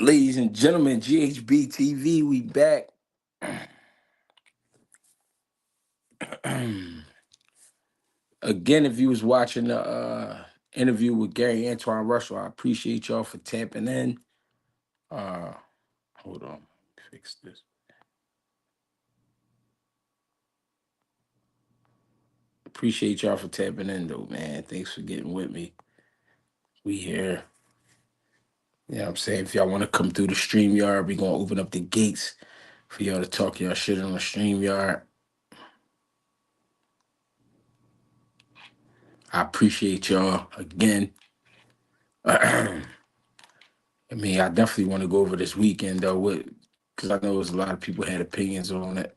Ladies and gentlemen, GHB TV, we back. Again, if you was watching the interview with Gary Antoine Russell, I appreciate y'all for tapping in. Hold on, fix this. Appreciate y'all for tapping in, though, man. Thanks for getting with me. We here. You know what I'm saying? If y'all want to come through the StreamYard, we going to open up the gates for y'all to talk y'all shit on the StreamYard. I appreciate y'all again. I mean, I definitely want to go over this weekend, though, because I know there's a lot of people had opinions on it.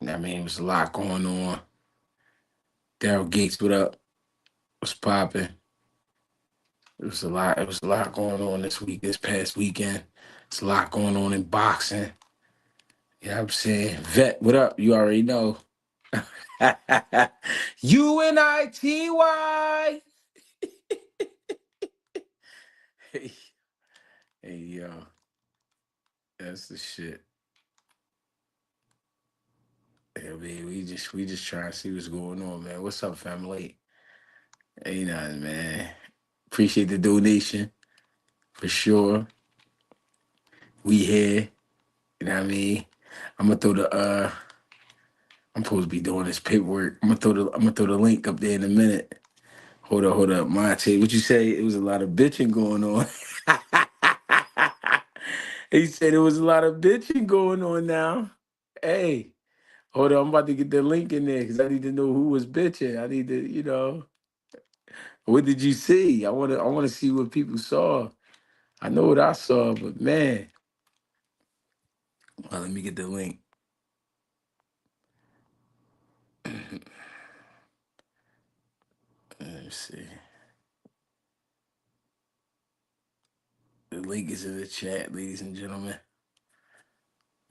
I mean, there was a lot going on. Daryl Gates, what up? What's popping? It was a lot going on this past weekend. It's a lot going on in boxing. You know what I'm saying? Vet, what up? You already know. UNITY. Hey, yo. That's the shit. Yeah, man, we just trying to see what's going on, man. What's up, family? Ain't nothing, man. Appreciate the donation for sure. We here. You know what I mean? I'm gonna throw the I'm supposed to be doing this paperwork. I'm gonna throw the link up there in a minute. Hold up, Monte. What you say? It was a lot of bitching going on. He said it was a lot of bitching going on now. Hey, hold on, I'm about to get the link in there because I need to know who was bitching. I need to, what did you see? I wanna see what people saw. I know what I saw, but man. Well, let me get the link. Let's see. The link is in the chat, ladies and gentlemen.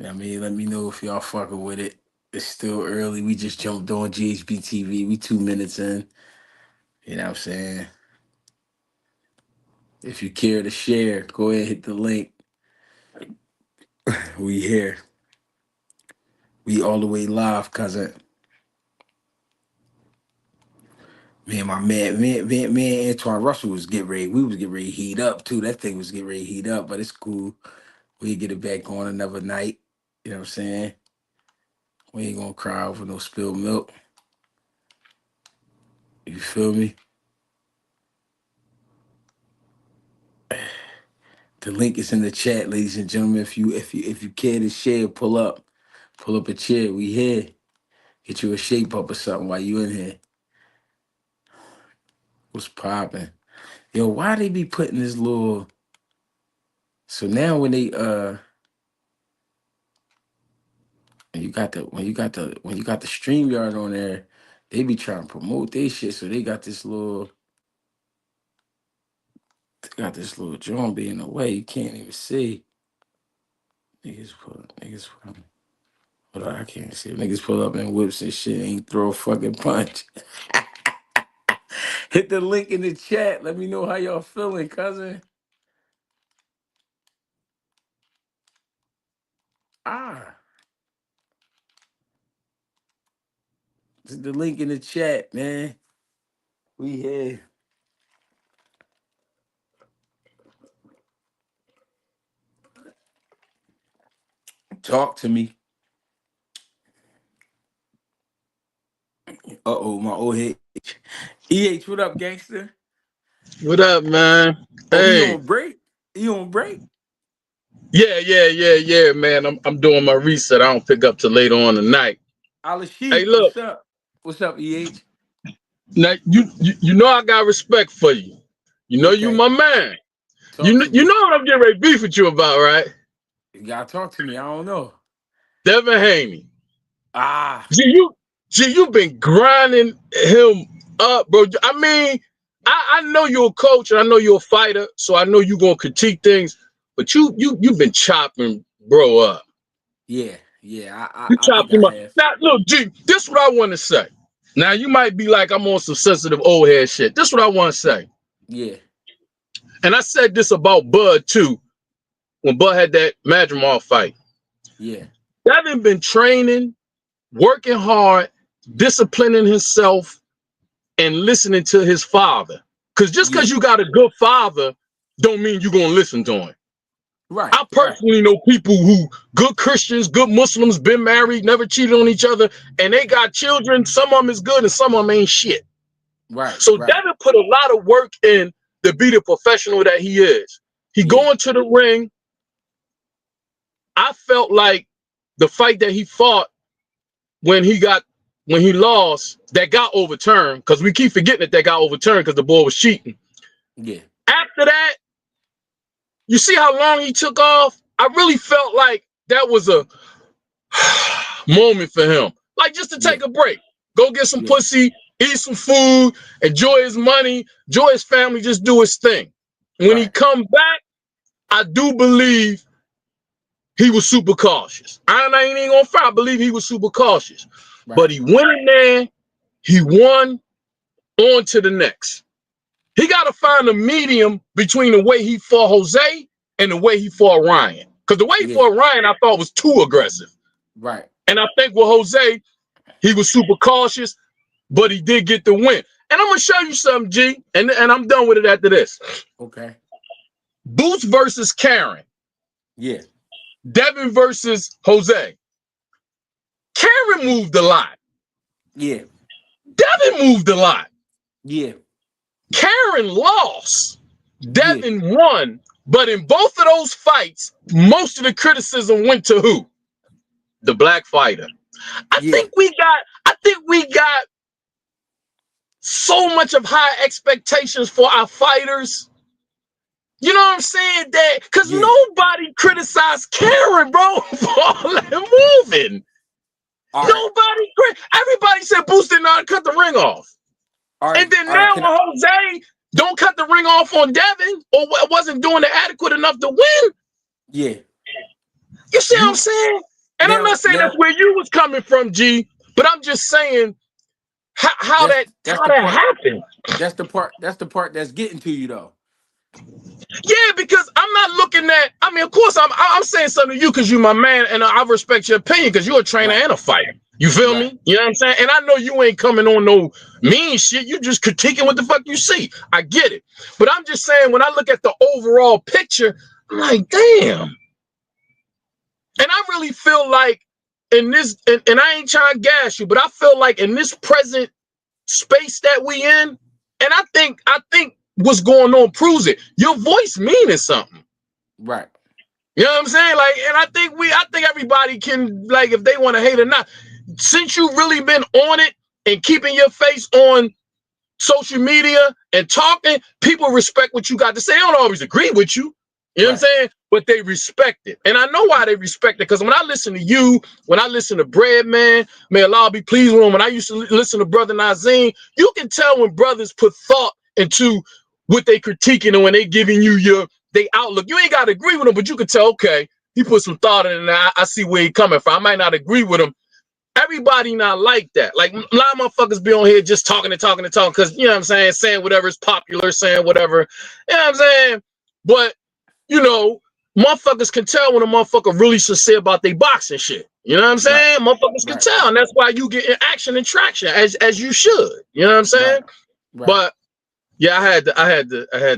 I mean, let me know if y'all fucking with it. It's still early. We just jumped on GHB TV. We 2 minutes in. You know what I'm saying? If you care to share, go ahead, hit the link. We here. We all the way live, cousin. Man, my man, Antoine Russell was getting ready. We was getting ready to heat up too. That thing was getting ready to heat up, but it's cool. We get it back on another night. You know what I'm saying? We ain't gonna cry over no spilled milk. You feel me? The link is in the chat, ladies and gentlemen. If you care to share, pull up a chair. We here. Get you a shape up or something while you in here. What's popping? Yo, why they be putting this little? So now when they when you got the StreamYard on there, they be trying to promote their shit. So they got this little joint be in the way. You can't even see. Niggas pull. Hold on, I can't see. Niggas pull up and whips and shit. Ain't throw a fucking punch. Hit the link in the chat. Let me know how y'all feeling, cousin. Hit the link in the chat, man. We here. Talk to me. Uh-oh, my old head. EH, what up, gangster? What up, man? Hey. You on break? Yeah, man. I'm doing my reset. I don't pick up till later on tonight. Hey, look. What's up, EH? Now you know I got respect for you. You know you my man. You know what I'm getting ready to beef with you about, right? You gotta talk to me. I don't know. Devin Haney. You been grinding him up, bro. I mean, I know you're a coach and I know you're a fighter, so I know you're gonna critique things, but you've been chopping bro up. Yeah. You chopped him up. Now, look, G, this is what I want to say. Now, you might be like, I'm on some sensitive old head shit. This is what I want to say. Yeah. And I said this about Bud, too. when Bud had that Madrimal fight. Yeah. Devin been training, working hard, disciplining himself, and listening to his father. Because just Yeah. because you got a good father, don't mean you're gonna listen to him. Right. I Right. personally know people who good Christians, good Muslims, been married, never cheated on each other, and they got children. Some of them is good and some of them ain't shit. Right. So Right. Devin put a lot of work in to be the professional that he is. He Yeah. going to the ring. I felt like the fight that he fought when he lost, that got overturned, because we keep forgetting that got overturned because the boy was cheating. Yeah. After that, you see how long he took off? I really felt like that was a moment for him. Like just to Yeah. take a break. Go get some Yeah. pussy, eat some food, enjoy his money, enjoy his family, just do his thing. When he Right. come back, I do believe he was super cautious. I ain't even gonna fight. I believe he was super cautious. But Right. he went in there, he won, on to the next. He got to find a medium between the way he fought Jose and the way he fought Ryan. Because the way he Yeah. fought Ryan, I thought was too aggressive. Right. And I think with Jose, he was super cautious, but he did get the win. And I'm going to show you something, G, and I'm done with it after this. Okay. Boots versus Karen. Yeah. Devin versus Jose. Karen moved a lot. Yeah. Devin moved a lot. Yeah. Karen lost. Yeah. Devin won. But in both of those fights, most of the criticism went to who? The black fighter. I Yeah. think we got so much of high expectations for our fighters. You know what I'm saying? That because Yeah. nobody criticized Karen, bro, for all that moving. All right. Everybody said Boost did not cut the ring off. All And right. then All right. now Can I? Jose don't cut the ring off on Devin, or wasn't doing it adequate enough to win. Yeah. You see what I'm You saying? And I'm now. not saying that's Now. where you was coming from, G, but I'm just saying how That's that that's how the that part. happened. That's the part. That's the part that's getting to you though. Yeah, because I'm not looking at. I mean, of course, I'm saying something to you because you're my man, and I respect your opinion because you're a trainer Right. and a fighter. You feel Right. me? You know what I'm saying? And I know you ain't coming on no mean shit. You just critiquing what the fuck you see. I get it, but I'm just saying when I look at the overall picture, I'm like, damn. And I really feel like in this, and I ain't trying to gas you, but I feel like in this present space that we in, and I think what's going on proves it. Your voice meaning something. Right. You know what I'm saying? Like, and I think everybody can, like, if they want to hate or not, since you've really been on it and keeping your face on social media and talking, people respect what you got to say. They don't always agree with you. You know what I'm Right. saying? But they respect it. And I know why they respect it. Because when I listen to you, when I listen to Breadman, may Allah be pleased with him, when I used to listen to Brother Nazim, you can tell when brothers put thought into what they critiquing and when they giving you they outlook. You ain't got to agree with them, but you can tell, okay, he put some thought in it and I see where he coming from. I might not agree with him. Everybody not like that. Like a lot of motherfuckers be on here just talking and talking and talking because, you know what I'm saying, saying whatever is popular, saying whatever. You know what I'm saying? But, you know, motherfuckers can tell when a motherfucker really sincere about their boxing shit. You know what I'm Right. saying? Motherfuckers can Right. tell. And that's why you get in action and traction as you should. You know what I'm saying? Right. Right. But yeah, I had to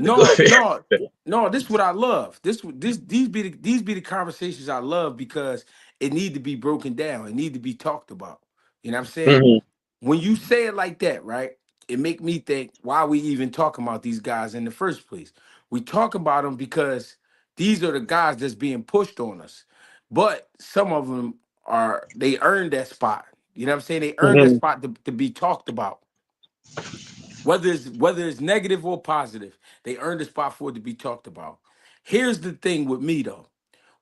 go No, no, there. no. This is what I love. These be the conversations I love because it need to be broken down. It need to be talked about. You know what I'm saying? Mhm. When you say it like that, right? It make me think why we even talking about these guys in the first place. We talk about them because these are the guys that's being pushed on us. But some of them they earned that spot. You know what I'm saying? They earned that Mhm. spot to be talked about. Whether it's negative or positive, they earned a spot for it to be talked about. Here's the thing with me though.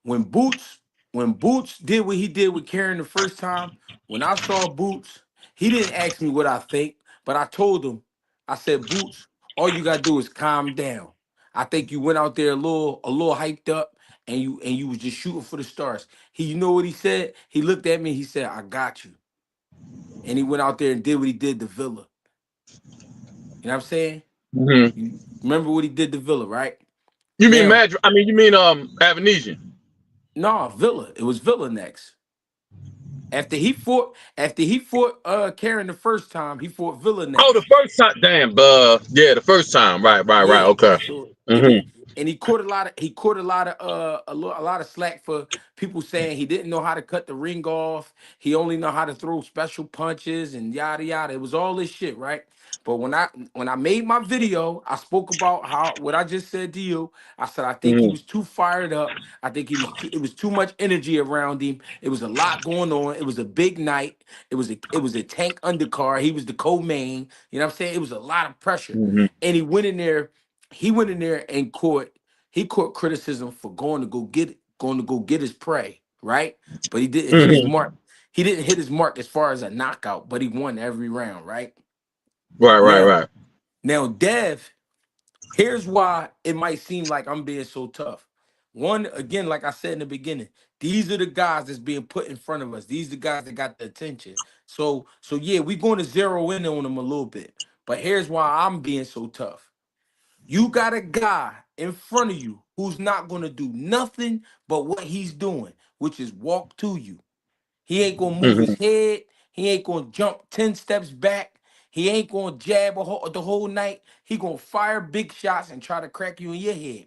When Boots, when Boots did what he did with Karen the first time, when I saw Boots, he didn't ask me what I think, but I told him, I said, Boots, all you gotta do is calm down. I think you went out there a little hyped up and you was just shooting for the stars. You know what he said? He looked at me, he said, I got you. And he went out there and did what he did to Villa. You know what I'm saying? Mhm. You remember what he did to Villa, right? You mean Now, Madrid? I mean, you mean Avanesian? no, Villa. It was Villa next. After he fought Karen the first time, he fought Villa Oh, the next. first time. Damn. Yeah, the first time. Right. Yeah. Okay. So it was, Mm-hmm. and he caught a lot of slack for people saying he didn't know how to cut the ring off. He only know how to throw special punches and yada yada. It was all this shit, right? But when I made my video, I spoke about how what I just said to you. I said I think he Mm-hmm. was too fired up. I think it was too much energy around him. It was a lot going on. It was a big night. It was a tank undercard. He was the co-main. You know what I'm saying? It was a lot of pressure. Mm-hmm. And he went in there and caught criticism for going to go get his prey, right? But he didn't hit his Mm-hmm. mark. He didn't hit his mark as far as a knockout, but he won every round, right? Now, Right. now, Dev, here's why it might seem like I'm being so tough. One, again, like I said in the beginning, these are the guys that's being put in front of us. These are the guys that got the attention. So yeah, we're going to zero in on them a little bit. But here's why I'm being so tough. You got a guy in front of you who's not going to do nothing but what he's doing, which is walk to you. He ain't going to move Mm-hmm. his head. He ain't going to jump 10 steps back. He ain't going to jab the whole night. He going to fire big shots and try to crack you in your head.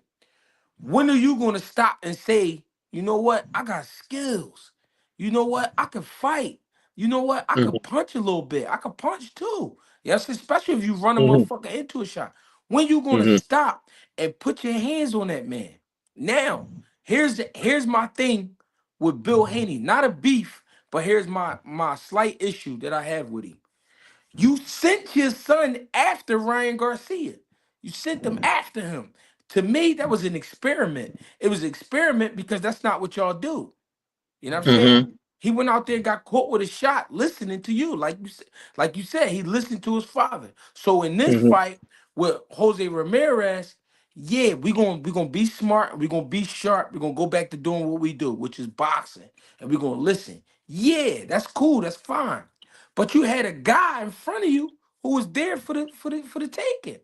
When are you going to stop and say, you know what? I got skills. You know what? I can fight. You know what? I could punch a little bit. I could punch too. Yes, especially if you run a Mm-hmm. motherfucker into a shot. When you going to Mm-hmm. stop and put your hands on that man? Now, here's my thing with Bill Haney. Not a beef, but here's my slight issue that I have with him. You sent your son after Ryan Garcia. You sent them after him. To me, that was an experiment. It was an experiment because that's not what y'all do. You know what I'm saying? Mm-hmm. He went out there and got caught with a shot listening to you. Like you said, he listened to his father. So in this Mm-hmm. fight with Jose Ramirez, yeah, we gonna be smart, we're gonna be sharp, we're gonna go back to doing what we do, which is boxing, and we're gonna listen. Yeah, that's cool, that's fine. But you had a guy in front of you who was there for the taking.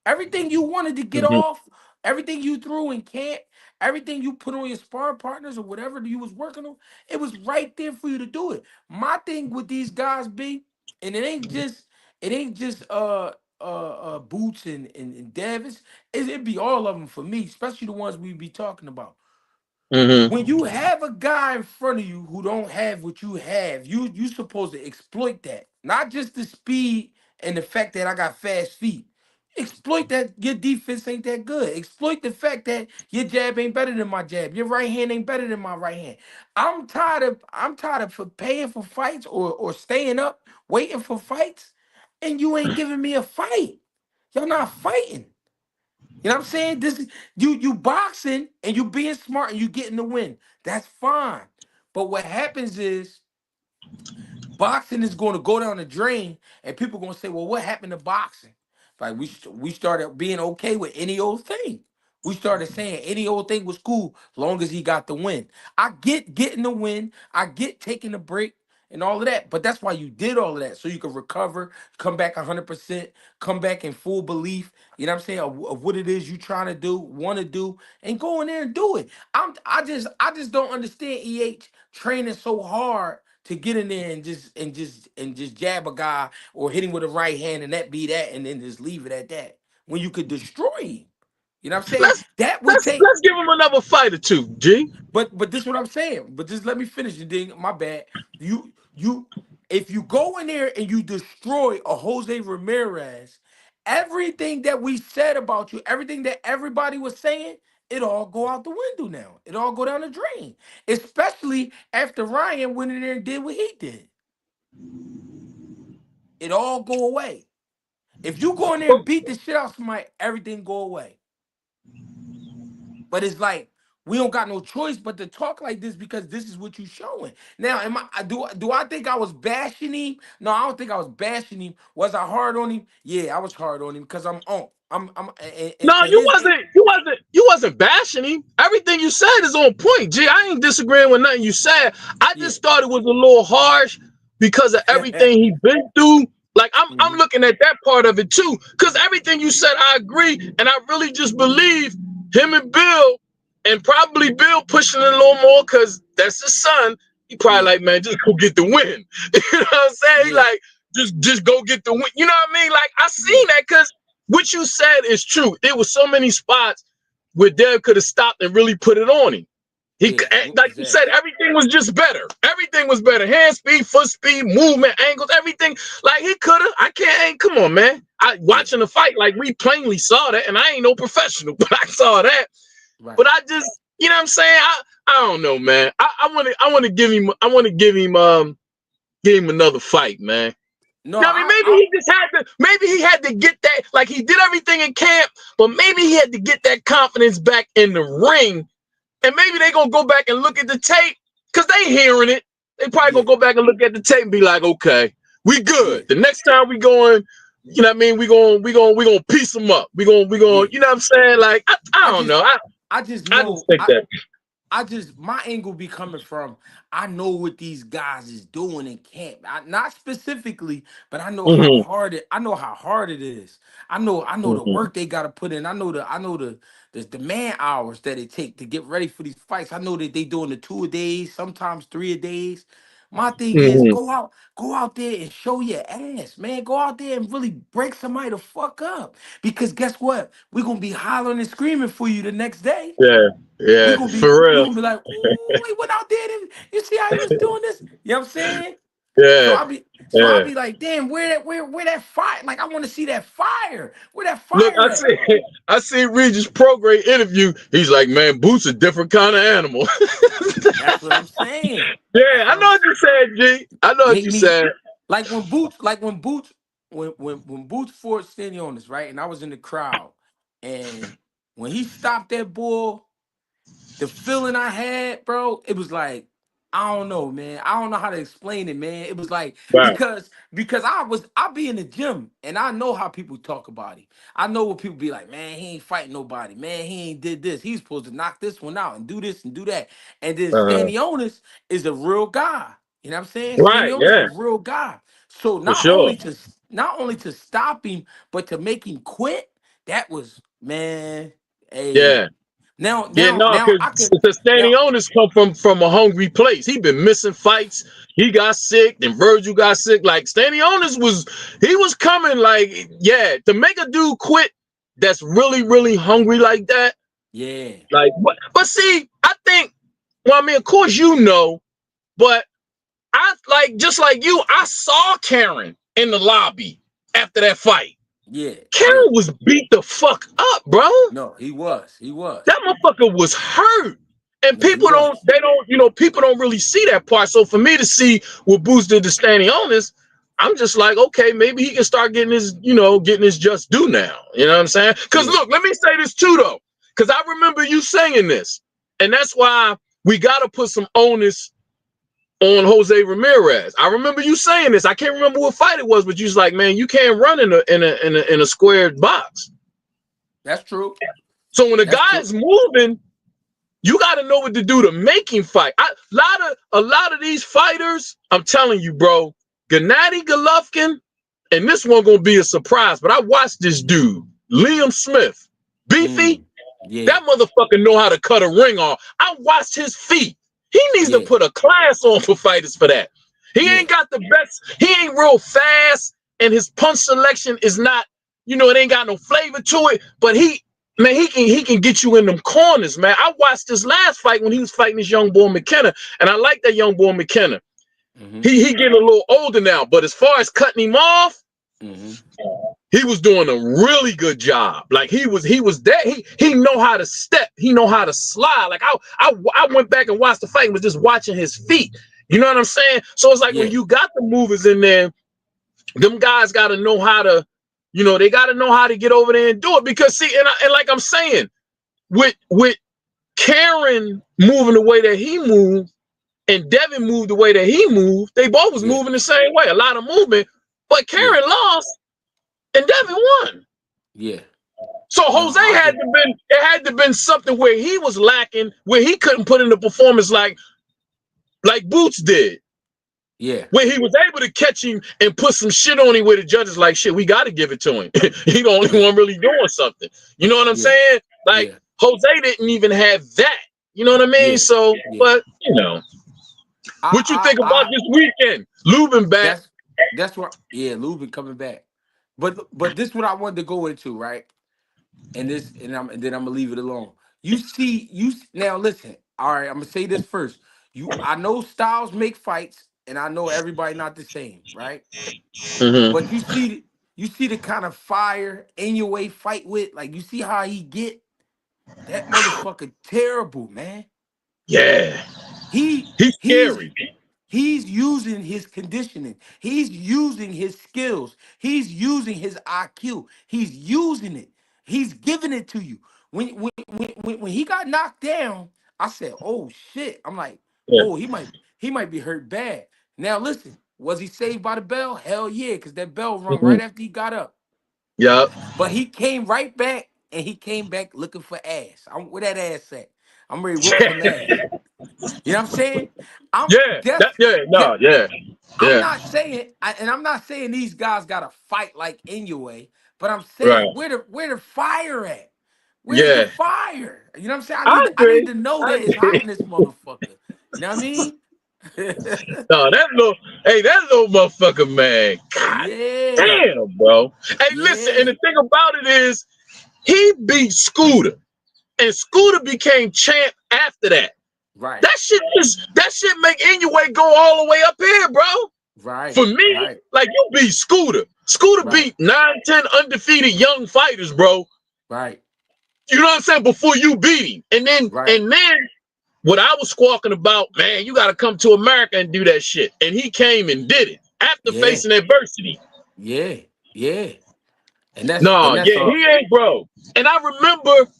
Everything you wanted to get Mm-hmm. off, everything you threw in camp, everything you put on your sparring partners or whatever you was working on, it was right there for you to do it. My thing with these guys be, and it ain't just Boots and Davis, it be all of them for me, especially the ones we be talking about. Mm-hmm. When you have a guy in front of you who don't have what you have, you supposed to exploit that. Not just the speed and the fact that I got fast feet. Exploit that your defense ain't that good. Exploit the fact that your jab ain't better than my jab. Your right hand ain't better than my right hand. I'm tired of for paying for fights or staying up waiting for fights, and you ain't giving me a fight. Y'all not fighting. You know what I'm saying? This is you boxing and you being smart and you getting the win. That's fine. But what happens is boxing is going to go down the drain, and people going to say, "Well, what happened to boxing?" Like we started being okay with any old thing. We started saying any old thing was cool, long as he got the win. I get getting the win. I get taking a break and all of that. But that's why you did all of that, so you could recover, come back 100%, come back in full belief. You know what I'm saying of what it is you trying to do, want to do, and go in there and do it. I just don't understand training so hard to get in there and just jab a guy or hit him with a right hand and that be that and then just leave it at that when you could destroy him. You know what I'm saying? Let's That would let's take. let's give him another fight or two, G. But this is what I'm saying. But just let me finish the thing. My bad. You if you go in there and you destroy a Jose Ramirez, everything that we said about you, everything that everybody was saying, it all go out the window now. It all go down the drain. Especially after Ryan went in there and did what he did. It all go away. If you go in there and beat the shit out of somebody, everything go away. But it's like we don't got no choice but to talk like this because this is what you showing. Now, do I think I was bashing him? No, I don't think I was bashing him. Was I hard on him? Yeah, I was hard on him because I'm on. I'm and No, to you his wasn't. You wasn't bashing him. Everything you said is on point. G, I ain't disagreeing with nothing you said. I yeah. just thought it was a little harsh because of everything he been through. Like I'm Mhm. looking at that part of it too. Because everything you said, I agree, and I really just believe him and Bill, and probably Bill pushing it a little more because that's his son. He probably like, man, just go get the win. You know what I'm saying? He like, just go get the win. You know what I mean? Like, I seen that because what you said is true. There was so many spots where Dev could have stopped and really put it on him. He, like you said, everything was just better. Everything was better. Hand speed, foot speed, movement, angles, everything. Like he could have. Come on, man. Watching the fight, like we plainly saw that, and I ain't no professional, but I saw that. Right. But I just, you know what I'm saying? I don't know, man. I want to give him another fight, man. No, I mean, maybe he had to get that. Like he did everything in camp, but maybe he had to get that confidence back in the ring. And maybe they gonna go back and look at the tape because they hearing it. They probably gonna go back and look at the tape and be like, okay, we good. The next time we going, you know what I mean? We gonna piece them up. We gonna, you know what I'm saying? Like I don't know. I just think that. My angle be coming from, I know what these guys is doing in camp. Not specifically, but I know how hard it. I know how hard it is. I know the work they got to put in. I know the man hours that it take to get ready for these fights. I know that they doing the 2 a days, sometimes 3 a days. My thing is go out there and show your ass, man. Go out there and really break somebody the fuck up. Because guess what? We're gonna be hollering and screaming for you the next day. Yeah, for real. We're gonna be like, ooh, he went out there and you see how he was doing this? You know what I'm saying? Yeah. So I'll be like, damn, where that fire? Like, I want to see that fire. Where that fire? Look, I see Regis Prograde interview. He's like, man, Boots a different kind of animal. That's what I'm saying. Yeah, I know what you said, G. I know what you said. Like when Boots fought Stanionis, right? And I was in the crowd, and when he stopped that bull, the feeling I had, bro, it was like, I don't know, man. I don't know how to explain it, man. It was like because I be in the gym and I know how people talk about him. I know what people be like, man, he ain't fighting nobody. Man, he ain't did this. He's supposed to knock this one out and do this and do that. And then Stanionis is a real guy. You know what I'm saying? Stanionis is a real guy. So not only to stop him, but to make him quit, that was, man. Now, because the Stanionis come from a hungry place. He been missing fights. He got sick, and Virgil got sick. Like Stanionis was coming. Like, to make a dude quit that's really, really hungry like that. Yeah. Like, but see, I think. Well, I mean, of course you know, but I just like you. I saw Karen in the lobby after that fight. Yeah, Karen was beat the fuck up, bro. No, he was. That motherfucker was hurt, and people don't really see that part. So for me to see what Boots did to Stanionis, I'm just like, okay, maybe he can start getting his just due now. You know what I'm saying? Because look, let me say this too, though, because I remember you saying this, and that's why we got to put some onus on Jose Ramirez. I remember you saying this. I can't remember what fight it was, but you was like, man, you can't run in a squared box. That's true. So when a guy is moving, you got to know what to do to make him fight. A lot of these fighters, I'm telling you, bro, Gennady Golovkin, and this one gonna be a surprise, but I watched this dude, Liam Smith, beefy. That motherfucker know how to cut a ring off. I watched his feet. He needs to put a class on for fighters for that. He ain't got the best. He ain't real fast, and his punch selection is not, it ain't got no flavor to it. But he can get you in them corners, man. I watched this last fight when he was fighting this young boy McKenna, and I like that young boy McKenna. He getting a little older now, but as far as cutting him off, he was doing a really good job. Like he was there. He know how to step. He know how to slide. Like I went back and watched the fight and was just watching his feet. You know what I'm saying? So it's like when you got the movers in there, them guys got to know how to, they got to know how to get over there and do it. Because see, and like I'm saying, with Karen moving the way that he moved and Devin moved the way that he moved, they both was moving the same way. A lot of movement, but Karen lost. And Devin won. Yeah. So Jose had to been something where he was lacking, where he couldn't put in the performance like Boots did. Yeah. Where he was able to catch him and put some shit on him where the judges like, shit, we got to give it to him. He the only one really doing something. You know what I'm saying? Like Jose didn't even have that. You know what I mean? Yeah, So, yeah. but you know, what you think about I this weekend? Lubin back. that's what. Yeah, Lubin coming back. But this what I wanted to go into, right? And then I'm gonna leave it alone. Now listen. All right, I'm gonna say this first. I know styles make fights, and I know everybody not the same, right? Mm-hmm. But you see the kind of fire Inoue fight with, like you see how he get that motherfucker terrible, man. Yeah, He he's he's scary. He's using his conditioning. He's using his skills. He's using his IQ. He's using it. He's giving it to you. When he got knocked down, I said, "Oh shit!" I'm like, Yeah. "Oh, he might be hurt bad." Now listen, was he saved by the bell? Hell yeah, because that bell rung Mm-hmm. right after he got up. Yep. But he came right back, and he came back looking for ass. Where that ass at? I'm ready to whoop some ass. You know what I'm saying? I'm Yeah. that's No. that. Yeah. I'm Yeah. not saying, and I'm not saying these guys got to fight like Inoue, but I'm Right. saying where the fire at? Where's the Yeah. fire? You know what I'm saying? I I need agree. to know I that it's agree. hot in this motherfucker. You know what I mean? No, that little motherfucker, man. God Yeah, damn, bro. Hey, listen, and yeah, the thing about it is, he beat Scooter, and Scooter became champ after that. right, That shit make Inoue go all the way up here, bro. right, For me, right, like you beat Scooter. Scooter right, beat 9, 10 undefeated young fighters, bro. right, You know what I'm saying? Before you beat him. right. And then what I was squawking about, man, you gotta come to America and do that shit. And he came and did it after Yeah, facing adversity. yeah, yeah. And No, that's yeah, he ain't bro. And I remember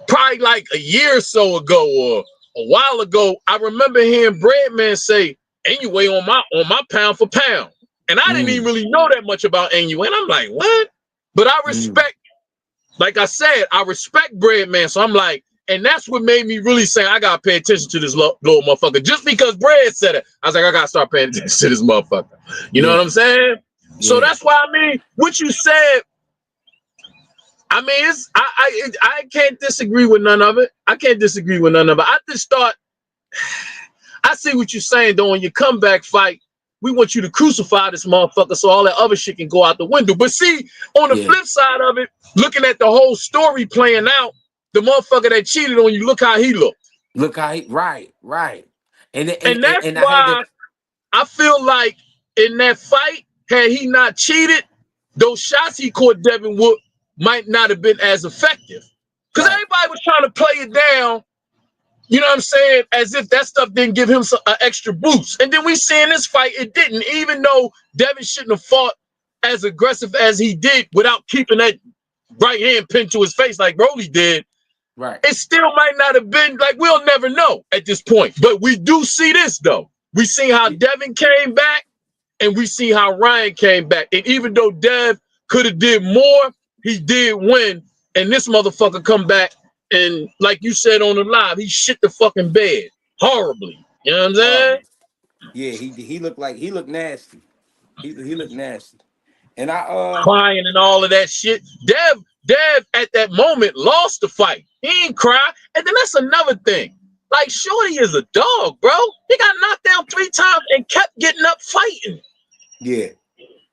probably like a year or so ago or a while ago, I remember hearing Breadman say, Anyway on my pound for pound. And I didn't even mm, really know that much about Anyway. And I'm like, what? But I mm, respect, like I said, I respect Breadman. So I'm like, and that's what made me really say I gotta pay attention to this little motherfucker. Just because Bread said it, I was like, I gotta start paying attention to this motherfucker. You know what yeah, I'm saying? So yeah, that's why I mean, what you said, I mean, I can't disagree with none of it. I can't disagree with none of it. I just thought I see what you're saying though. In your comeback fight, we want you to crucify this motherfucker so all that other shit can go out the window. But see, on the yeah. flip side of it, looking at the whole story playing out, the motherfucker that cheated on you, look how he looked. Look how right, right. And that's And I had to why I feel like in that fight, had he not cheated, those shots he caught Devin Wood might not have been as effective. Because right. everybody was trying to play it down, you know what I'm saying, as if that stuff didn't give him an extra boost. And then we see in this fight, it didn't, even though Devin shouldn't have fought as aggressive as he did without keeping that right hand pinned to his face like Broly did. Right. It still might not have been, like, we'll never know at this point. But we do see this, though. We see how Devin came back, and we see how Ryan came back. And even though Dev could have did more, he did win. And this motherfucker come back, and like you said on the live, he shit the fucking bed horribly. You know what I'm saying? Oh yeah, he looked nasty. He looked nasty. And I Crying and all of that shit. Dev at that moment lost the fight. He ain't cry. And then that's another thing. Like, Shorty is a dog, bro. He got knocked down 3 times and kept getting up fighting. yeah,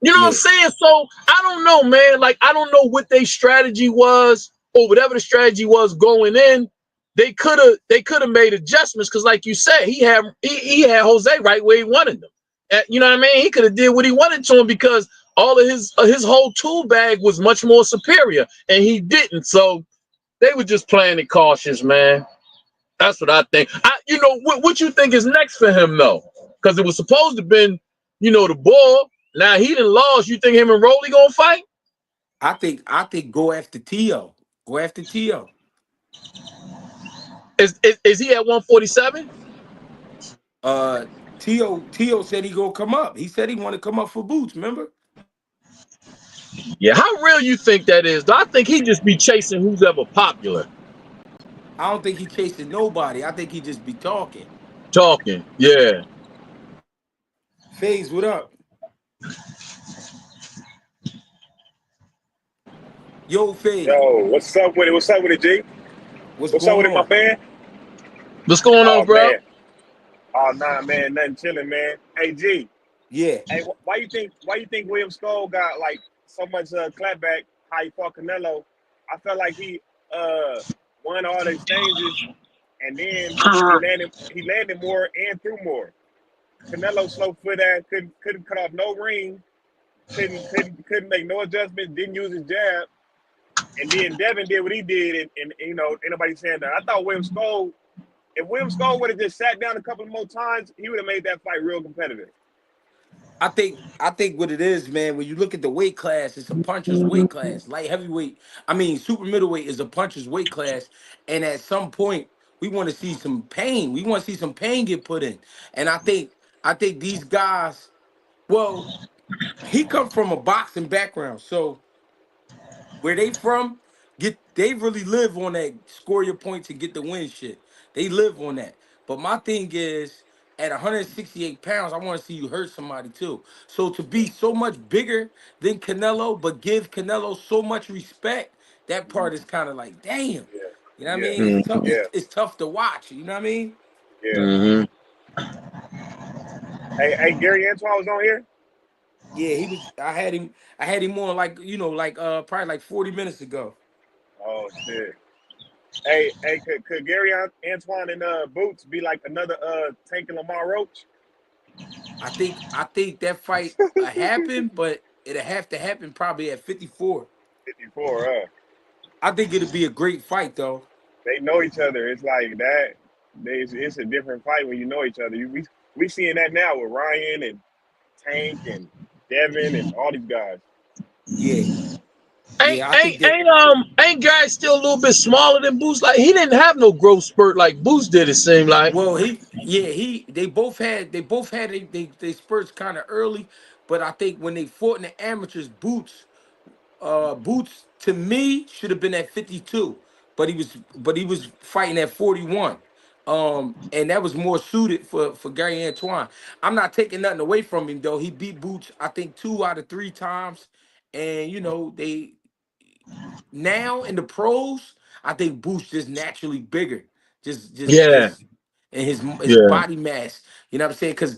You know what I'm yeah, saying? So I don't know, man. Like, I don't know what their strategy was or whatever the strategy was going in. They could have made adjustments because, like you said, he had Jose right where he wanted them. You know what I mean? He could have did what he wanted to him because all of his whole tool bag was much more superior, and he didn't. So they were just playing it cautious, man. That's what I think. What you think is next for him though? Because it was supposed to have been, the ball. Now he done lost. You think him and Rolly gonna fight? I think go after Tio. Go after Tio. Is he at 147? Uh Tio said he gonna come up. He said he want to come up for boots, remember? Yeah. How real you think that is? I think he just be chasing who's ever popular. I don't think he chasing nobody. I think he just be talking. Talking. Yeah. FaZe, what up? Yo, Fade, Yo, what's up with it? What's up with it, G? what's What's up going with it, my on? man? What's going on, Oh bro? man. Oh nah, man, nothing chilling, man. Hey G, Yeah, hey, why you think William Skull got like so much clapback? How he fought Canelo? I felt like he uh won all the exchanges, and then he landed more and threw more. Canelo slow foot ass couldn't cut off no ring, couldn't make no adjustments, didn't use his jab. And then Devin did what he did, and ain't nobody saying that. I thought William Skull, if William Skull would have just sat down a couple more times, he would have made that fight real competitive. I think what it is, man. When you look at the weight class, it's a puncher's weight class. Light heavyweight, I mean, super middleweight is a puncher's weight class, and at some point, we want to see some pain. We want to see some pain get put in, and I think these guys. Well, he come from a boxing background, so where they from, they really live on that score your points and get the win shit. They live on that. But my thing is, at 168 pounds, I want to see you hurt somebody too. So to be so much bigger than Canelo, but give Canelo so much respect, that part is kind of like, damn. Yeah, You know what I yeah, mean? It's tough. yeah, It's tough to watch. You know what I mean? yeah. Mm-hmm. Hey, Gary Antoine was on here. Yeah, he was. I had him. I had him on like probably like 40 minutes ago. Oh shit. Hey, could Gary Antoine and Boots be like another Tank and Lamar Roach? I think that fight happened, but it'll have to happen probably at 54. 54. I think it'll be a great fight though. They know each other. It's like that. It's a different fight when you know each other. We seeing that now with Ryan and Tank and Devin and all these guys. Yeah, Ain't yeah. I think ain't that. ain't ain't guy still a little bit smaller than Boost? Like he didn't have no growth spurt like Boost did. It seemed like. Well, they both had they spurts kind of early, but I think when they fought in the amateurs, Boots to me should have been at 52, but he was fighting at 41. And that was more suited for Gary Antoine. I'm not taking nothing away from him though. He beat Boots, I think, 2 out of 3 times. And they now in the pros, I think Boots just naturally bigger. Just just Yeah, just and his yeah. body mass. You know what I'm saying? Because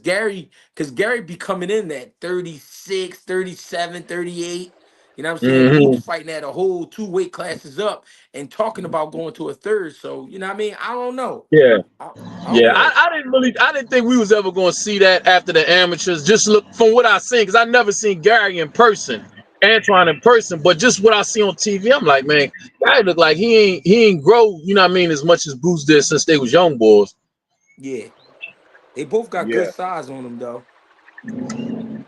Gary be coming in at 36, 37, 38. You know what I'm saying? Boots Mm-hmm. fighting at a whole 2 weight classes up and talking about going to a third. So, you know what I mean? I don't know. Yeah. I, I don't Yeah, know. I didn't think we was ever going to see that after the amateurs. Just look from what I seen, because I never seen Gary in person, Antoine in person, but just what I see on TV, I'm like, man, Gary look like he ain't grow, you know what I mean, as much as Boost did since they was young boys. Yeah. They both got good Yeah, size on them though.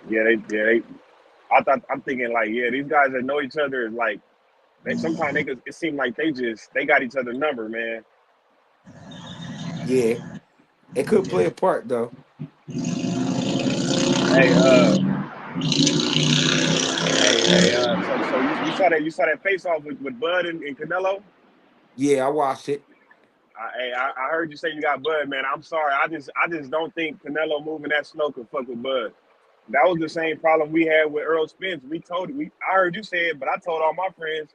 yeah. I'm thinking like, yeah, these guys that know each other is like, sometimes it seems like they got each other number, man. Yeah. It could play a part though. Hey, so you saw that face off with Bud and Canelo. Yeah, I watched it. I heard you say you got Bud, man. I'm sorry. I just don't think Canelo moving that slow could fuck with Bud. That was the same problem we had with Earl Spence. I heard you say it, but I told all my friends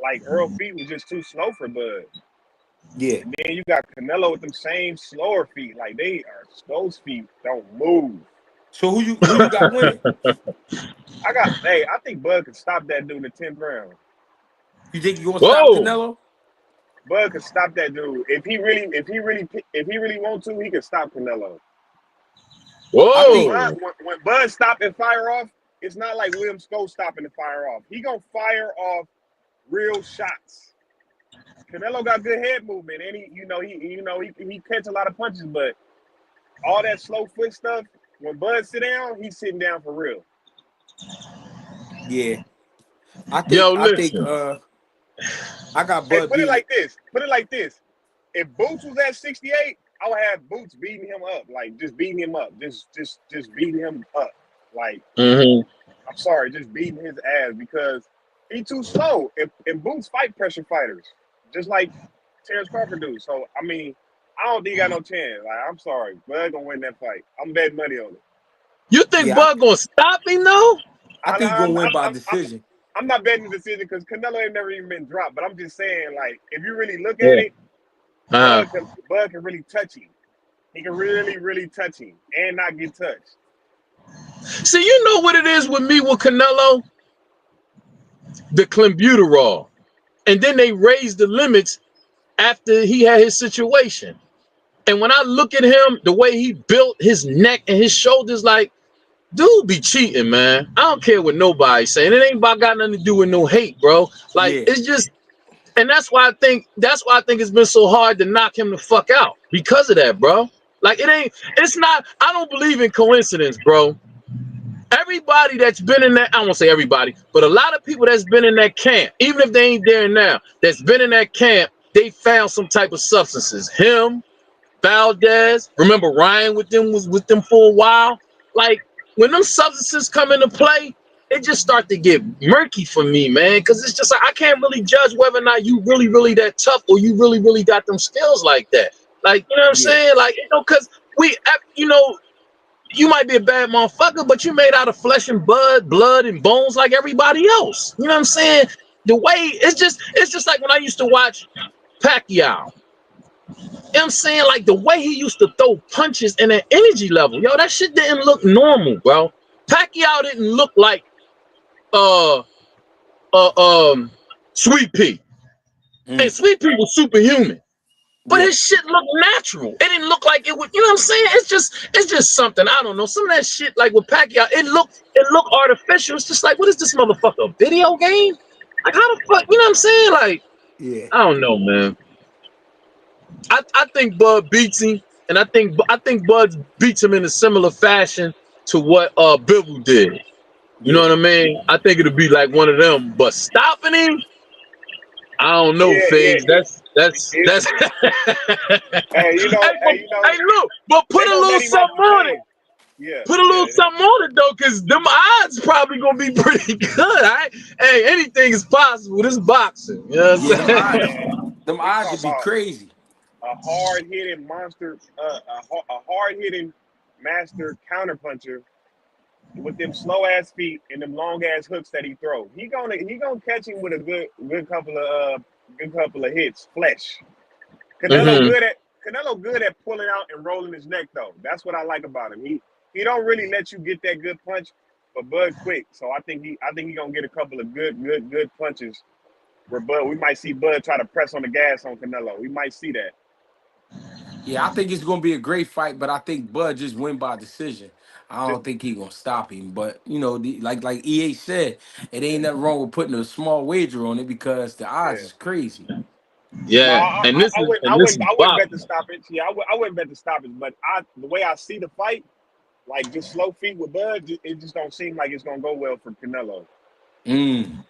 like Earl feet was just too slow for Bud. Yeah. And then you got Canelo with them same slower feet. Like those feet don't move. So who you got winning? I think Bud could stop that dude in the 10th round. You think you gonna stop Whoa, Canelo? Bud could stop that dude. If he really want to, he could stop Canelo. I When think Bud whoa. when Bud stop and fire off, it's not like William Scope stopping to fire off. He gonna fire off real shots. Canelo got good head movement, and he catch a lot of punches, but all that slow foot stuff. When Bud sit down, he's sitting down for real. yeah. I think Yo, I think listen. I got Hey, Bud beating. Put it like this. If Boots was at 68, I would have Boots beating him up, like just beating him up, just beating him up. Like Hmm. I'm sorry, just beating his ass because he too slow. And Boots fight pressure fighters, just like Terrence Crawford do. So I mean, I don't think he got no chance. Like I'm sorry, Bud gonna win that fight. I'm betting money on it. You think Yeah, Bud gonna stop him though? I I, think he gonna I'm, win I'm, by I'm, I'm, decision. I'm not betting the decision because Canelo ain't never even been dropped. But I'm just saying, like, if you really look at Yeah. it, Bud can really touch him. He can really, really touch him and not get touched. See, you know what it is with me with Canelo? The clenbuterol. And then they raised the limits after he had his situation. And when I look at him, the way he built his neck and his shoulders, like, dude be cheating, man. I don't care what nobody's saying. It ain't about got nothing to do with no hate, bro. Like, Yeah. it's just, and that's why I think it's been so hard to knock him the fuck out because of that, bro. Like, it's not, I don't believe in coincidence, bro. Everybody that's been in that, I won't say everybody, but a lot of people that's been in that camp, even if they ain't there now, that's been in that camp, they found some type of substances. Him, Valdez, remember Ryan was with them for a while. Like, when them substances come into play, it just start to get murky for me, man. Because it's just like I can't really judge whether or not you really, really that tough or you really, really got them skills like that. Like, you know what I'm Yeah. saying? Like, because you might be a bad motherfucker, but you made out of flesh and blood and bones like everybody else. You know what I'm saying? The way it's just like when I used to watch Pacquiao. You know what I'm saying? Like the way he used to throw punches and that energy level. Yo, that shit didn't look normal, bro. Pacquiao didn't look like uh Sweet Pea. And Sweet Pea was superhuman. But Yeah. his shit looked natural. It didn't look like it would, you know what I'm saying? It's just something. I don't know. Some of that shit, like with Pacquiao, it looked artificial. It's just like, what is this motherfucker? A video game? Like how the fuck, you know what I'm saying? Like, Yeah. I don't know, man. I think Bud beats him, and I think Bud beats him in a similar fashion to what Bivol did. You know Yeah. what I mean? I think it'll be like one of them, but stopping him, I don't know, Yeah, yeah. Figs. That's Hey, you know, hey, look, but they put a don't little let him off something the on it. cage. Yeah, Put a little something on it though, cause them odds probably gonna be pretty good. Hey, anything is possible. This boxing, you know what Yeah. I'm saying? Them we odds talk would be about crazy. a hard hitting monster, a hard hitting master counterpuncher with them slow ass feet and them long ass hooks that he throw. He gonna catch him with a good couple of hits, flesh. Mm-hmm. Canelo good at pulling out and rolling his neck though. That's what I like about him. He don't really let you get that good punch, but Bud quick. So I think he gonna get a couple of good punches. Where Bud, we might see Bud try to press on the gas on Canelo. We might see that. Yeah, I think it's gonna be a great fight, but I think Bud just win by decision. I Just, don't think he gonna stop him. But like EA said, it ain't nothing wrong with putting a small wager on it because the odds yeah. is crazy. No, Yeah, and this is I wouldn't bet the boxing. stoppage. Yeah, I wouldn't bet the stoppage. But the way I see the fight, like just slow feet with Bud, it just don't seem like it's gonna go well for Canelo. Mm.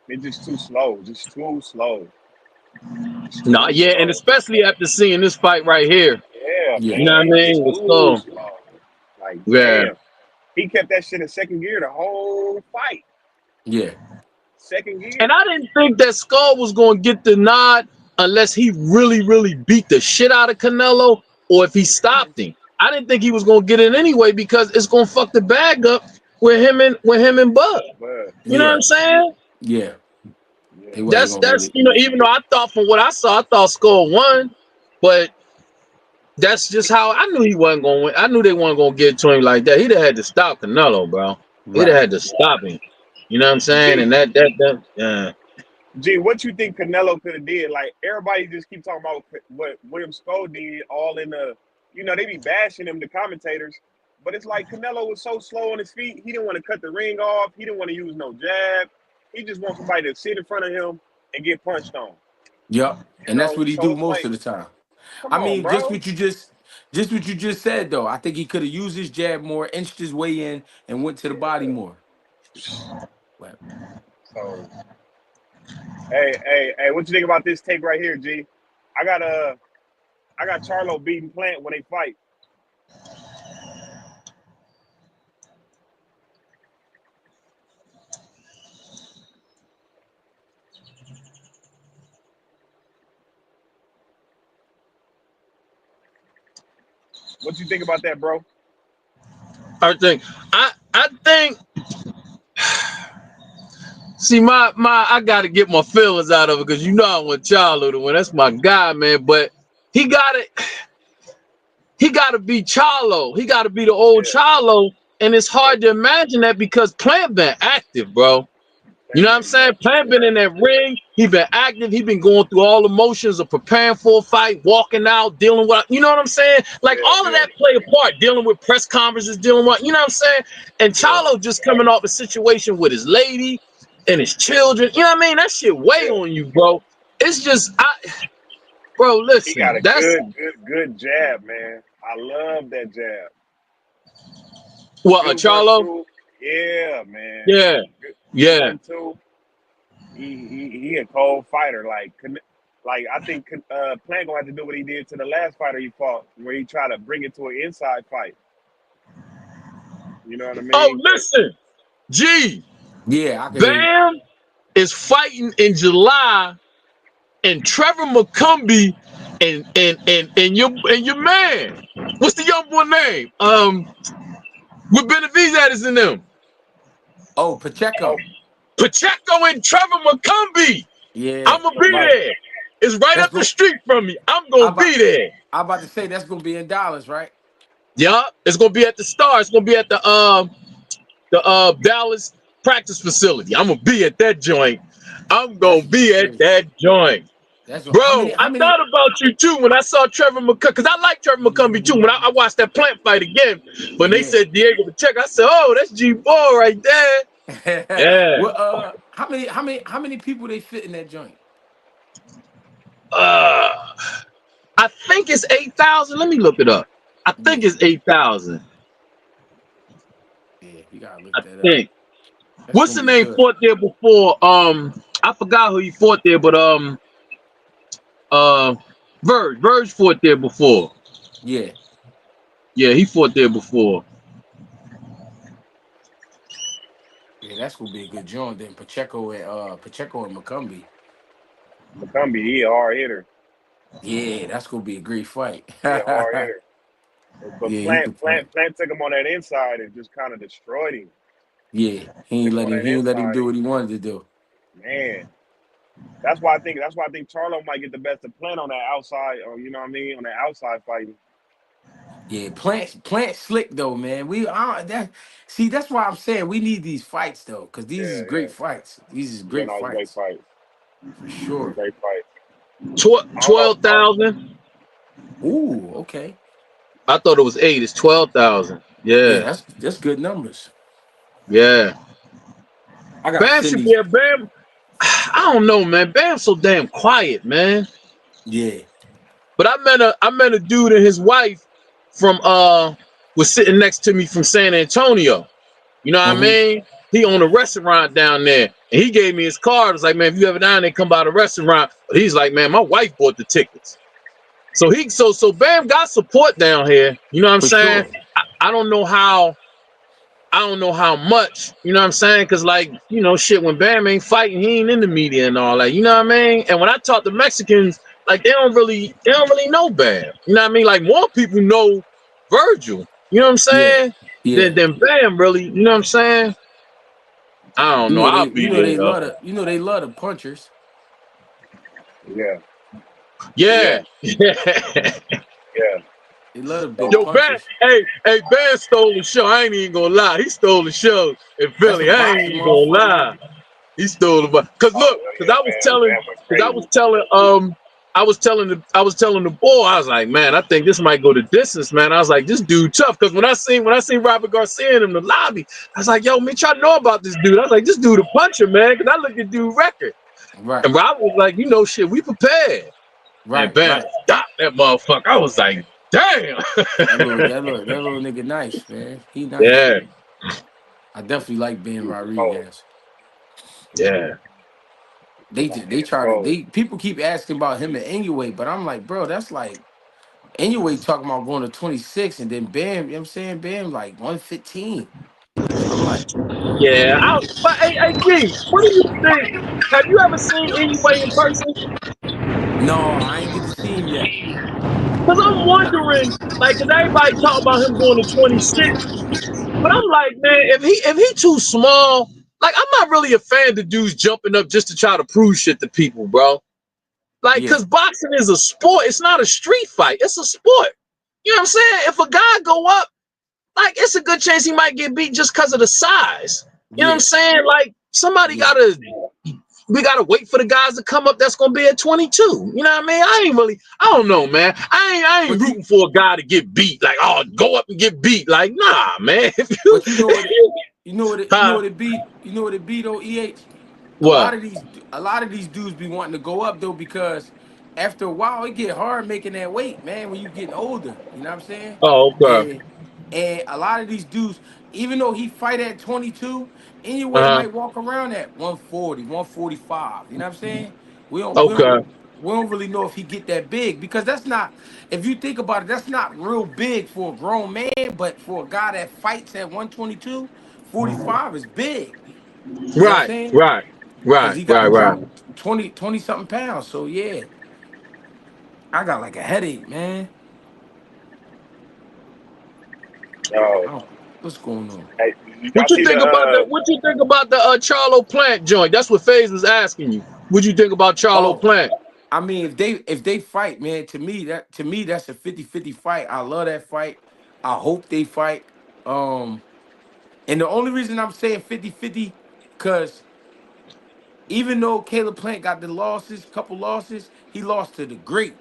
It's just too slow. Just too slow. No, Too yeah, and slow. especially after seeing this fight right here. Yeah, Yeah, You know what I man. mean? Too So slow. Like, yeah. damn. He kept that shit in second gear the whole fight. yeah, Second And gear. I didn't think that Skull was gonna get the nod unless he really, really beat the shit out of Canelo or if he stopped him. I didn't think he was gonna get it anyway because it's gonna fuck the bag up with him and Bud. But You know what yeah, I'm saying? yeah. yeah. They wasn't That's gonna get that's it. you know, even though I thought from what I saw, I thought Skull won, but that's just how I knew he wasn't gonna win. I knew they weren't gonna get to him like that. He'd have had to stop Canelo, bro. He'd have Right. had to stop him. You know what I'm saying? G, And that yeah. What you think Canelo could have did? Like everybody just keep talking about what William Sco did, all in the, they be bashing him, the commentators. But it's like Canelo was so slow on his feet. He didn't want to cut the ring off. He didn't want to use no jab. He just wants somebody to sit in front of him and get punched on. Yep. And that's what he So do it's most like, of the time. come I on, mean, bro. just what you just said though. I think he could have used his jab more, inched his way in, and went to the body Yeah. more. Well, So hey, what you think about this take right here, G? I got Charlo beating Plant when they fight. What you think about that, bro? I think See, I gotta get my feelings out of it because you know I want Charlo to win. That's my guy, man. But he gotta be Charlo. He gotta be the old Charlo. And it's hard to imagine that because Plant been active, bro. You know what I'm saying? Plant been in that ring. He been active. He been going through all the motions of preparing for a fight, walking out, dealing with, you know what I'm saying? Like all of that play a part, dealing with press conferences, dealing with, you know what I'm saying? And Charlo just coming off a situation with his lady and his children. You know what I mean? That shit weigh on you, bro. It's just, bro, listen. He got a That's good jab, man. I love that jab. what, Charlo? Yeah, man. Yeah. Yeah. 1-2. He a cold fighter. Like I think Plant gonna have to do what he did to the last fighter he fought, where he tried to bring it to an inside fight. You know what I mean? Oh, listen, G. Yeah, I can hear you. Bam is fighting in July, and Trevor McCumbee and your man. What's the young boy name? With Benavidez in them. Oh, Pacheco. Pacheco and Trevor McCumbee. Yeah. I'm gonna be there. It's right up the street from me. I'm gonna be there. I'm about to say that's gonna be in Dallas, right? Yeah, it's gonna be at the Star. It's gonna be at the Dallas practice facility. I'm gonna be at that joint. I'm gonna be at that joint. That's Bro, how many, I thought about you too when I saw Trevor McCumbee, because I like Trevor McCumbee too. When I watched that Plant fight again, when they said Diego Pacheco, I said, "Oh, that's G-Ball right there." Yeah. Well, how many people they fit in that joint? I think it's 8,000. Let me look it up. I think it's 8,000. Yeah, you gotta look that up. What's the name fought there before? I forgot who he fought there, but Verge fought there before. Yeah, he fought there before. Yeah, that's gonna be a good joint. Then Pacheco and McCumbee. McCumbee, he a hard hitter. Yeah, that's gonna be a great fight. He a hard hitter. But Yeah, Plant took him on that inside and just kind of destroyed him. Yeah, he ain't let him do what he wanted to do. Man, that's why I think Charlo might get the best of Plant on that outside, or you know what I mean, on that outside fighting. Yeah, Plant slick though, man. That's why I'm saying we need these fights though, because these is great fights. These is great fights. Great fights. For sure. Great fight. 12,000. Ooh, okay. I thought it was 8. It's 12,000. Yeah, that's good numbers. Yeah. I got Bam should be a Bam. I don't know, man. Bam's so damn quiet, man. Yeah. But I met a dude and his wife from was sitting next to me from San Antonio. You know what I mean? He owned a restaurant down there, and he gave me his card. I was like, man, if you ever down there, come by the restaurant. But he's like, man, my wife bought the tickets. So Bam got support down here. You know what I'm saying? Sure. I don't know how much, you know what I'm saying? Because, like, you know, shit, when Bam ain't fighting, he ain't in the media and all that. You know what I mean? And when I talk to Mexicans, like, they don't really know Bam. You know what I mean? Like, more people know Virgil. You know what I'm saying? Yeah. Than Bam, really. You know what I'm saying? I don't know. They love the punchers. Yeah. Yeah. They love the big punchers. Bam stole the show. I ain't even gonna lie. He stole the show in Philly. I ain't even gonna lie. He stole the because look, because I was telling the boy, I was like, man, I think this might go the distance, man. I was like, this dude tough. Because when I seen Robert Garcia in the lobby, I was like, yo, Mitch, I know about this dude. I was like, this dude a puncher, man. Because I looked at dude record. Right. And Robert was like, you know, shit, we prepared. Right. And Bam, stop that motherfucker. I was like, damn. that little nigga nice, man. He nice. Yeah. I definitely like Ben Rodriguez. Yeah. People keep asking about him and Inoue, but I'm like, bro, that's like Inoue talking about going to 26 and then Bam, you know what I'm saying? Bam like 115. So I'm like, yeah. But hey, G, what do you think? Have you ever seen Inoue in person? No, I ain't get to see him yet. Because I'm wondering, like, because everybody talk about him going to 26. But I'm like, man, if he too small, like, I'm not really a fan of dudes jumping up just to try to prove shit to people, bro. Like, Yeah. because boxing is a sport. It's not a street fight. It's a sport. You know what I'm saying? If a guy go up, like, it's a good chance he might get beat just because of the size. You know what I'm Yeah. saying? Like, somebody Yeah. we gotta wait for the guys to come up that's gonna be at 22. You know what I mean? I don't know, man. I ain't But you rooting for a guy to get beat. Like, oh, go up and get beat. Like, nah, man. but you know what you know Huh? what it be though, EH? What? A lot of these dudes be wanting to go up though because after a while it get hard making that weight, man, when you getting older. You know what I'm saying? Oh, okay. And a lot of these dudes, even though he fight at 22, anyway Uh-huh. might walk around at 140, 145. You know what I'm saying? We don't we don't Okay. we don't really know if he get that big because that's not, if you think about it, that's not real big for a grown man, but for a guy that fights at 122, 45 is big. You know what I'm Right, saying? right, Because right, he got right, to right. drop 20 something pounds. So yeah, I got like a headache, man. Oh, I don't, what's going on? hey, did y'all What you see the think about the Charlo Plant joint? That's what FaZe was asking you. What you think about Charlo Oh, Plant? I mean, if they fight, man, to me that's a 50-50 fight. I love that fight. I hope they fight. Um, and the only reason I'm saying 50-50, because even though Caleb Plant got the losses, couple losses, he lost to the great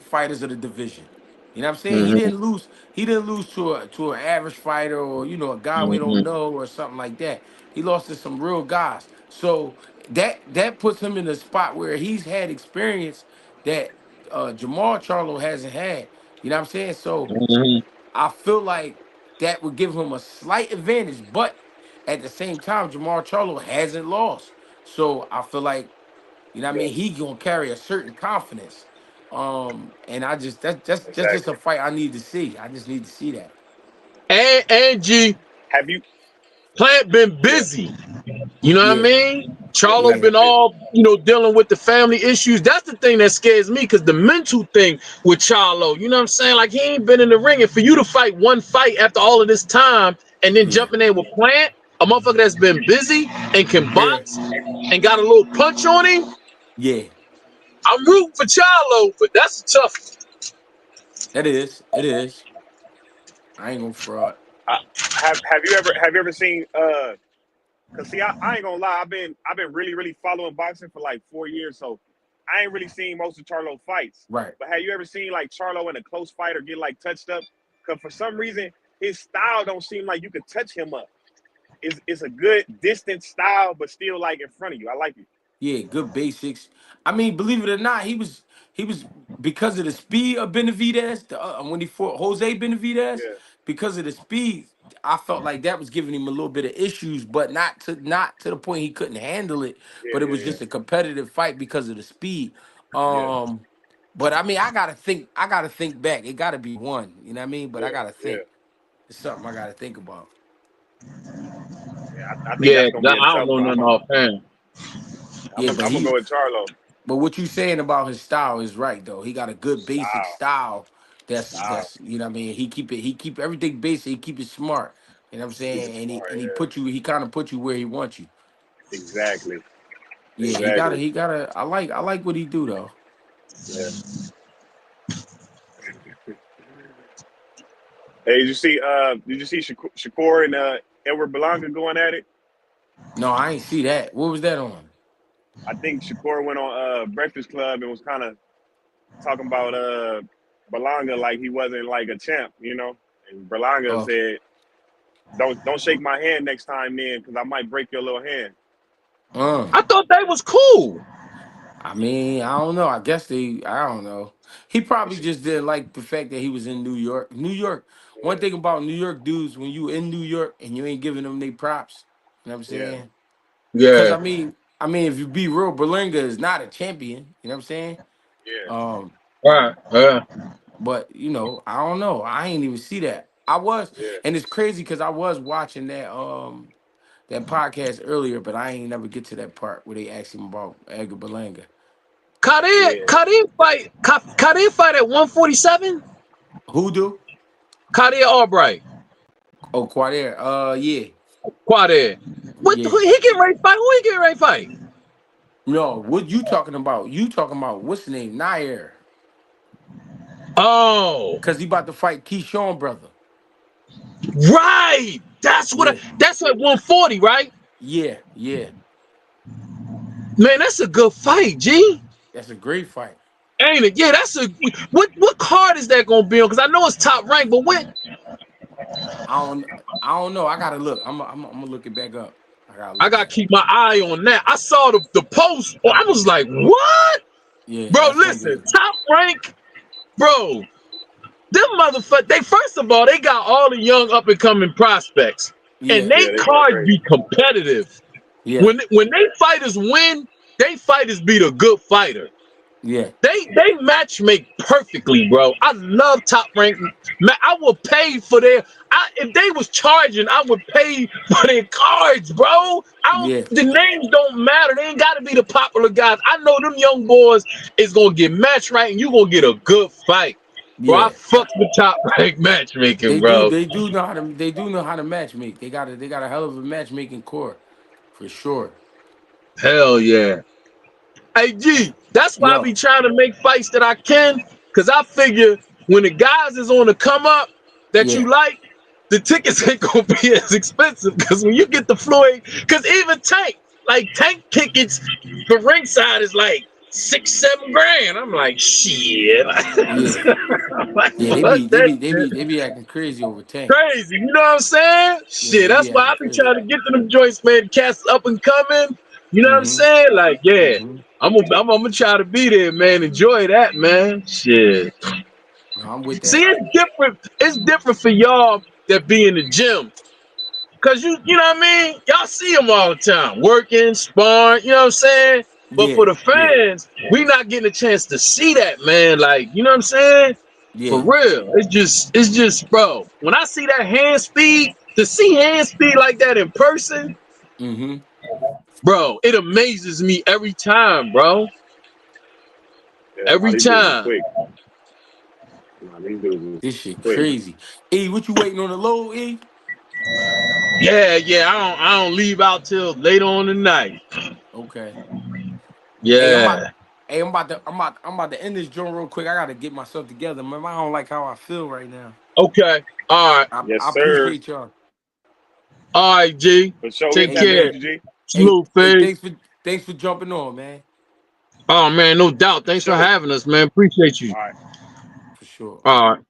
fighters of the division. You know what I'm saying? Mm-hmm, He didn't lose to an average fighter or a guy we don't mm-hmm, know or something like that. He lost to some real guys. So that puts him in a spot where he's had experience that Jamal Charlo hasn't had. You know what I'm saying? So mm-hmm. I feel like that would give him a slight advantage, but at the same time, Jamal Charlo hasn't lost. So I feel like, you know what I yeah, mean, he gonna carry a certain confidence. And I just that's just exactly. a fight I need to see. I just need to see that. And G Have you? Plant been Yeah, busy. You know what I Yeah, mean? yeah. Charlo Plant yeah, been been busy. all, dealing with the family issues. That's the thing that scares me, because the mental thing with Charlo, you know what I'm saying? Like, he ain't been in the ring. And for you to fight one fight after all of this time and then yeah, jumping in with Plant, a motherfucker that's been busy and can yeah, box and got a little punch on him, yeah. I'm rooting for Charlo, but that's a tough one. That is, it is. I ain't gonna fraud. Uh, have you ever seen Cause see, I ain't gonna lie. I've been really following boxing for like 4 years, so I ain't really seen most of Charlo fights. Right. But have you ever seen like Charlo in a close fight or get like touched up? Cause for some reason his style don't seem like you could touch him up. It's a good distance style, but still like in front of you. I like it. Yeah, good basics. I mean, believe it or not, he was because of the speed of Benavidez, when he fought Jose Benavidez, Yeah, because of the speed, I felt like that was giving him a little bit of issues, but not to the point he couldn't handle it. But it was yeah, just a competitive fight because of the speed. yeah, Um, but I mean, I gotta think back. It gotta be one, you know what I mean? But yeah, I gotta yeah, think. It's something I gotta think about. yeah. I think Yeah, that's gonna be a I don't tough know one. nothing offhand. I'm Yeah, gonna but I'm gonna he go with Charlo. But what you saying about his style is right though. He got a good basic Style, style. style. That's you know what I mean. He keep everything basic. He keep it smart. You know what I'm Keep it saying? And he smart. and he Yeah, put you. He kind of put you where he wants you. exactly, Yeah, exactly. he gotta. I like what he do though. Yeah. Hey, did you see Shakur and Edward Belanga going at it? No, I ain't see that. What was that on? I think Shakur went on Breakfast Club and was kind of talking about Belanga like he wasn't like a champ, you know. And Belanga Oh, said, "Don't shake my hand next time, then, because I might break your little hand." I thought they was cool. I mean, I don't know. I guess they. I don't know. He And probably she, just didn't like the fact that he was in New York. New York. One yeah, thing about New York dudes, when you in New York and you ain't giving them they props, you know what I'm yeah, saying? Cause Yeah. if you be real, Berlinga is not a champion. You know what I'm saying? yeah, Um, Right. Yeah. but I don't know. I ain't even see that. I was, yeah, and it's crazy because I was watching that podcast earlier, but I ain't never get to that part where they asked him about Edgar Berlanga. yeah. Kadir fight at 147. Who do? Kadir Albright. Oh, Quader. Yeah, Quad Air. What Yeah. he getting ready to fight? Who he getting ready to fight? No, what you talking about? You talking about what's the name? Nair. Oh, Cause he about to fight Keyshawn brother. right. That's Yeah. that's at 140, right? Yeah. Yeah. Man, that's a good fight, G. That's a great fight. Ain't it? Yeah, that's a what card is that gonna be on? Because I know it's top rank, but when I don't know. I gotta look. I'm gonna look it back up. I gotta I look gotta at it. keep my eye on that. I saw the post. Oh, I was like, what? Yeah, Bro, that's gonna listen, be. top rank, bro. Them motherfuckers, they first of all, they got all the young up and coming prospects. And Yeah. they Yeah, they going cards crazy. be competitive. Yeah. When they fighters win, they fighters beat a good fighter. Yeah. They match make perfectly, bro. I love top rank. Man, I would pay for their. If they was charging, I would pay for their cards, bro. Yeah. The names don't matter. They ain't got to be the popular guys. I know them young boys is gonna get matched right, and you gonna get a good fight, bro. I Yeah. fuck with top rank matchmaking, They do. bro. They do know how to. They do know how to match make. They got a hell of a matchmaking core, for sure. Hell yeah. Hey G, that's why I Yo. be trying to make fights that I can, cause I figure when the guys is on the come up that Yeah. you like, the tickets ain't gonna be as expensive. Cause when you get the Floyd, cause even Tank tickets for ringside is like 6-7 grand. I'm like, shit. Yeah. I'm like, Yeah. fuck that shit. They be acting crazy over Tank. Crazy, you know what I'm saying? Yeah. Shit, They that's be why acting I be crazy. trying to get to them joints, man. Cats up and coming. You know what I'm Mm-hmm. saying? Like, yeah, Mm-hmm. I'm gonna try to be there, man. Enjoy that, man. Shit. No, I'm with See, that. it's different. It's different for y'all that be in the gym, cause you know what I mean. Y'all see them all the time, working, sparring. You know what I'm saying? But Yeah. for the Yeah. fans, we not getting a chance to see that, man. Like, you know what I'm saying? For Yeah. real, it's just, bro. When I see that hand speed, to see hand speed like that in person, Mm-hmm. bro, it amazes me every time, bro. Yeah, no, Every these dudes is time. quick. No, these dudes This is shit quick. crazy. E, what you waiting on the low, E? Yeah. I don't leave out till later on tonight. Okay. Hey, Yeah. I'm about to end this joint real quick. I gotta get myself together, man. I don't like how I feel right now. Okay. All right. Yes, I sir. appreciate y'all. All right, G. For sure, we Take Hey tapping care. with man. you, G. Salute, Hey, Fade. thanks for jumping on, man. Oh man, no doubt. For Thanks for sure. having us, man. Appreciate you. All right. For sure. All right.